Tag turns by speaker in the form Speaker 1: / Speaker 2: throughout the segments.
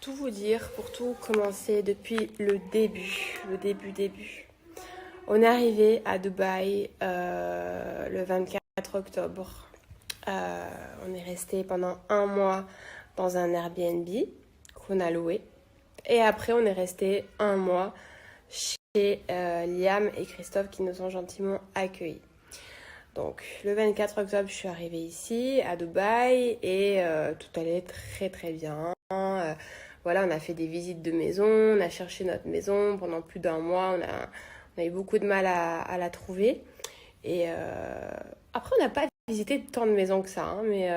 Speaker 1: tout vous dire, pour tout commencer depuis le début. On est arrivé à Dubaï le 24 octobre. On est resté pendant un mois dans un Airbnb qu'on a loué. Et après, on est resté un mois chez Liam et Christophe qui nous ont gentiment accueillis. Donc, le 24 octobre, je suis arrivée ici, à Dubaï, et tout allait très très bien. Voilà, on a fait des visites de maison, on a cherché notre maison pendant plus d'un mois, on a eu beaucoup de mal à la trouver. Et après, on n'a pas visité tant de maisons que ça, hein, mais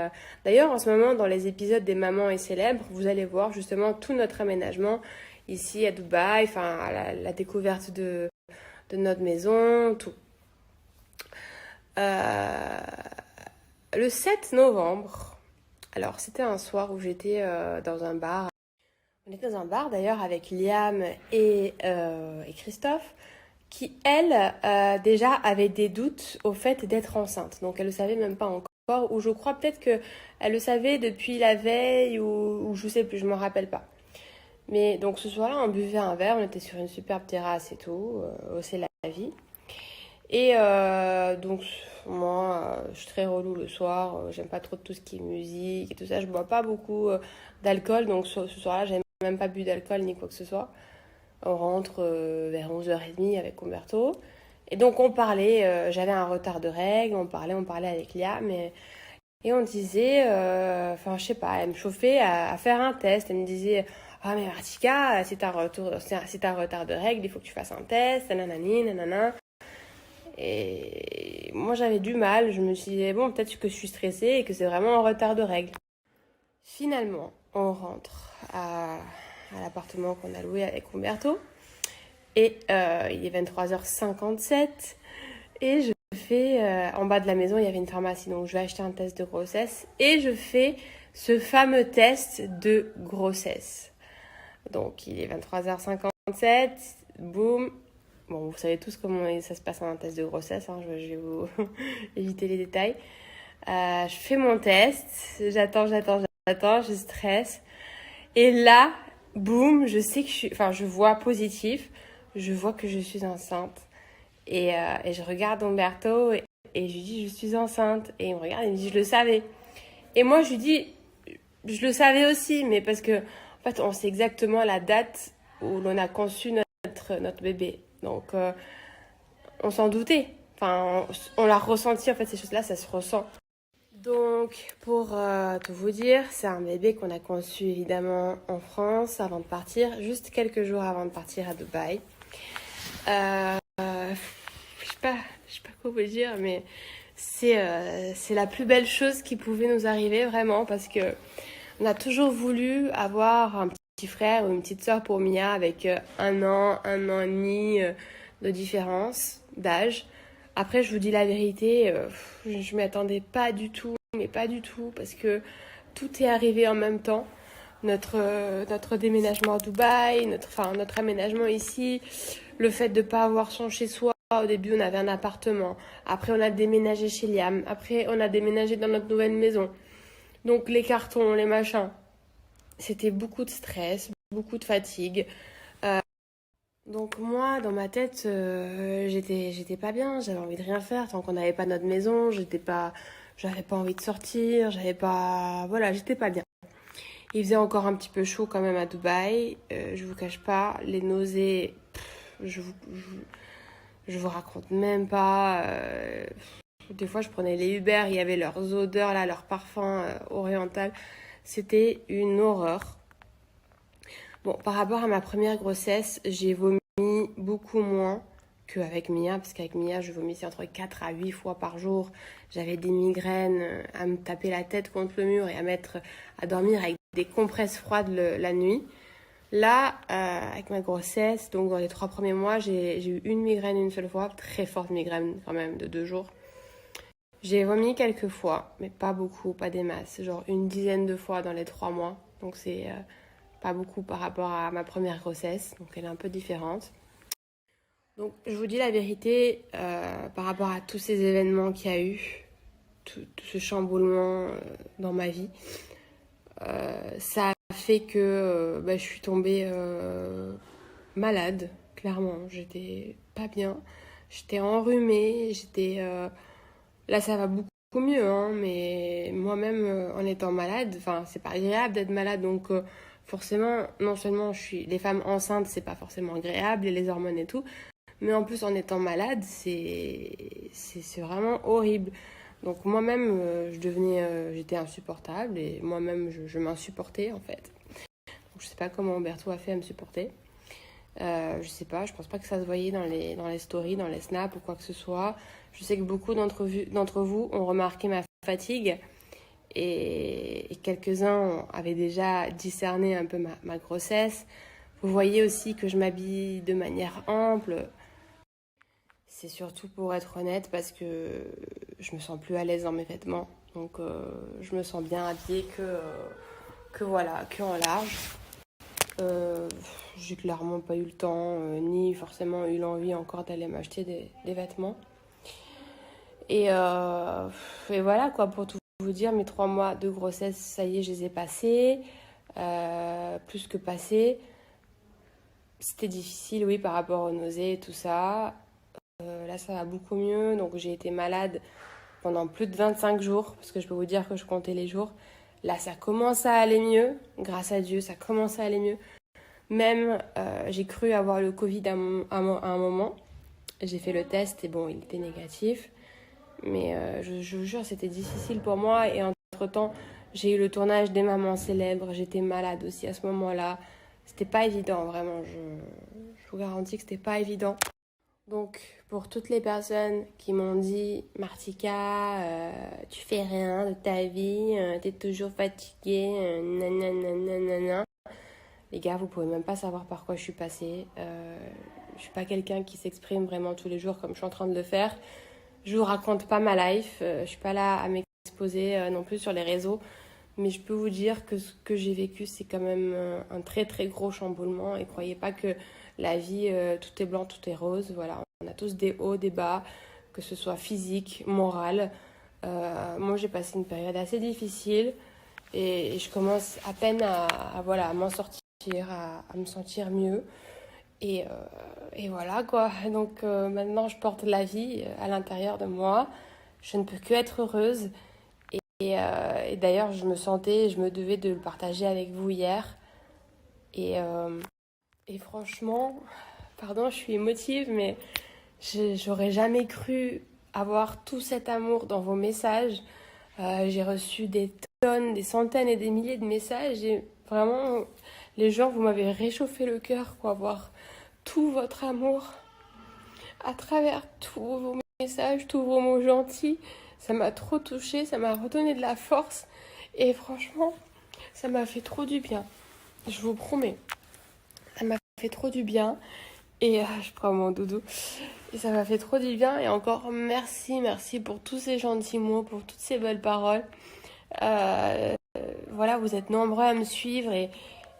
Speaker 1: d'ailleurs, en ce moment, dans les épisodes des Mamans et Célèbres, vous allez voir justement tout notre aménagement ici à Dubaï, enfin, la découverte de notre maison, tout. Le 7 novembre, alors c'était un soir où j'étais dans un bar. On était dans un bar d'ailleurs avec Liam et Christophe, qui elle déjà avait des doutes au fait d'être enceinte. Donc elle le savait même pas encore, ou je crois peut-être que elle le savait depuis la veille, ou je sais plus, je m'en rappelle pas. Mais donc ce soir-là, on buvait un verre, on était sur une superbe terrasse et tout, c'est la vie. Et donc, moi, je suis très relou le soir. J'aime pas trop tout ce qui est musique et tout ça. Je bois pas beaucoup d'alcool. Donc, ce soir-là, j'ai même pas bu d'alcool ni quoi que ce soit. On rentre vers 11h30 avec Umberto. Et donc, on parlait. J'avais un retard de règles. On parlait avec Liam. Et on disait. Enfin, je sais pas, elle me chauffait à faire un test. Elle me disait. Ah, mais Martika, si t'as un retard de règles, il faut que tu fasses un test. Nanani, nanana. Et moi j'avais du mal, je me suis dit bon peut-être que je suis stressée et que c'est vraiment un retard de règles. Finalement on rentre à l'appartement qu'on a loué avec Umberto et il est 23h57 et je fais en bas de la maison il y avait une pharmacie donc je vais acheter un test de grossesse et je fais ce fameux test de grossesse. Donc il est 23h57, boum. Bon, vous savez tous comment ça se passe en un test de grossesse, hein, je vais vous éviter les détails. Je fais mon test, j'attends, je stresse. Et là, boum, je sais que je vois positif, je vois que je suis enceinte. Et je regarde Umberto et je lui dis, je suis enceinte. Et il me regarde et il me dit, je le savais. Et moi, je lui dis, je le savais aussi, mais parce que, en fait, on sait exactement la date où l'on a conçu notre bébé. Donc, on s'en doutait. Enfin, on l'a ressenti, en fait, ces choses-là, ça se ressent. Donc, pour tout vous dire, c'est un bébé qu'on a conçu, évidemment, en France, avant de partir, juste quelques jours avant de partir à Dubaï. Je sais pas quoi vous dire, mais c'est la plus belle chose qui pouvait nous arriver, vraiment, parce que on a toujours voulu avoir un petit frère ou une petite sœur pour Mia avec un an et demi de différence d'âge. Après, je vous dis la vérité, je m'y attendais pas du tout, mais pas du tout, parce que tout est arrivé en même temps. Notre déménagement à Dubaï, notre aménagement ici, le fait de ne pas avoir son chez-soi. Au début, on avait un appartement. Après, on a déménagé chez Liam. Après, on a déménagé dans notre nouvelle maison. Donc, les cartons, les machins. C'était beaucoup de stress, beaucoup de fatigue. Donc moi, dans ma tête, j'étais pas bien, j'avais envie de rien faire tant qu'on n'avait pas notre maison, j'avais pas envie de sortir, voilà, j'étais pas bien. Il faisait encore un petit peu chaud quand même à Dubaï, je vous cache pas, les nausées, je vous raconte même pas. Des fois, je prenais les Uber, il y avait leurs odeurs là, leurs parfums oriental, c'était une horreur. Bon, par rapport à ma première grossesse, j'ai vomi beaucoup moins qu'avec Mia, parce qu'avec Mia, je vomissais entre 4 à 8 fois par jour. J'avais des migraines, à me taper la tête contre le mur et à dormir avec des compresses froides la nuit. Là, avec ma grossesse, donc dans les 3 premiers mois, j'ai eu une migraine une seule fois, très forte migraine quand même, de 2 jours. J'ai vomi quelques fois, mais pas beaucoup, pas des masses, genre une dizaine de fois dans les 3 mois. Donc c'est pas beaucoup par rapport à ma première grossesse, donc elle est un peu différente. Donc je vous dis la vérité, par rapport à tous ces événements qu'il y a eu, tout ce chamboulement dans ma vie, ça a fait que je suis tombée malade, clairement. J'étais pas bien. J'étais enrhumée. Là, ça va beaucoup mieux, hein, mais moi-même, en étant malade, enfin, c'est pas agréable d'être malade. Donc, forcément, non seulement les femmes enceintes, c'est pas forcément agréable, et les hormones et tout, mais en plus, en étant malade, c'est vraiment horrible. Donc, moi-même, j'étais insupportable, et moi-même, je m'insupportais, en fait. Je sais pas comment Umberto a fait à me supporter. Je sais pas, je pense pas que ça se voyait dans les stories, dans les snaps ou quoi que ce soit. Je sais que beaucoup d'entre vous ont remarqué ma fatigue et quelques-uns avaient déjà discerné un peu ma grossesse. Vous voyez aussi que je m'habille de manière ample. C'est surtout pour être honnête parce que je me sens plus à l'aise dans mes vêtements. Donc je me sens bien habillée que en large. J'ai clairement pas eu le temps, ni forcément eu l'envie encore d'aller m'acheter des vêtements. Et voilà quoi, pour tout vous dire, mes 3 mois de grossesse, ça y est, je les ai passés. Plus que passés. C'était difficile, oui, par rapport aux nausées et tout ça. Là, ça va beaucoup mieux. Donc, j'ai été malade pendant plus de 25 jours, parce que je peux vous dire que je comptais les jours. Là, ça commence à aller mieux. Grâce à Dieu, ça commence à aller mieux. Même, j'ai cru avoir le Covid à un moment. J'ai fait le test et bon, il était négatif. Mais je vous jure, c'était difficile pour moi. Et entre-temps, j'ai eu le tournage des Mamans Célèbres. J'étais malade aussi à ce moment-là. C'était pas évident, vraiment. Je vous garantis que c'était pas évident. Donc, pour toutes les personnes qui m'ont dit « Martika, tu fais rien de ta vie, t'es toujours fatiguée, nanana ». Les gars, vous pouvez même pas savoir par quoi je suis passée. Je suis pas quelqu'un qui s'exprime vraiment tous les jours comme je suis en train de le faire. Je vous raconte pas ma life. Je suis pas là à m'exposer non plus sur les réseaux. Mais je peux vous dire que ce que j'ai vécu, c'est quand même un très très gros chamboulement. Et croyez pas que la vie, tout est blanc, tout est rose. Voilà, on a tous des hauts, des bas, que ce soit physique, moral. Moi, j'ai passé une période assez difficile. Et je commence à peine à m'en sortir, à me sentir mieux. Et voilà quoi. Donc maintenant, je porte la vie à l'intérieur de moi. Je ne peux que être heureuse. Et d'ailleurs, je me devais de le partager avec vous hier. Et franchement, pardon, je suis émotive, mais j'aurais jamais cru avoir tout cet amour dans vos messages. J'ai reçu des tonnes, des centaines et des milliers de messages. Et vraiment, les gens, vous m'avez réchauffé le cœur, quoi, voir tout votre amour à travers tous vos messages, tous vos mots gentils. Ça m'a trop touchée, ça m'a redonné de la force. Et franchement, ça m'a fait trop du bien. Je vous promets. Ça m'a fait trop du bien. Et je prends mon doudou. Et ça m'a fait trop du bien. Et encore merci pour tous ces gentils mots, pour toutes ces belles paroles. Voilà, vous êtes nombreux à me suivre et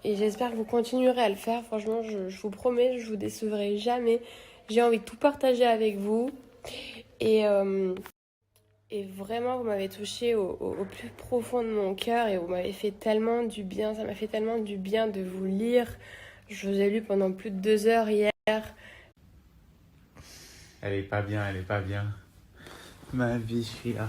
Speaker 1: j'espère que vous continuerez à le faire. Franchement, je vous promets, je vous décevrai jamais. J'ai envie de tout partager avec vous. Et vraiment, vous m'avez touché au plus profond de mon cœur et vous m'avez fait tellement du bien. Ça m'a fait tellement du bien de vous lire. Je vous ai lu pendant plus de 2 heures hier.
Speaker 2: Elle est pas bien, ma vie, je suis là.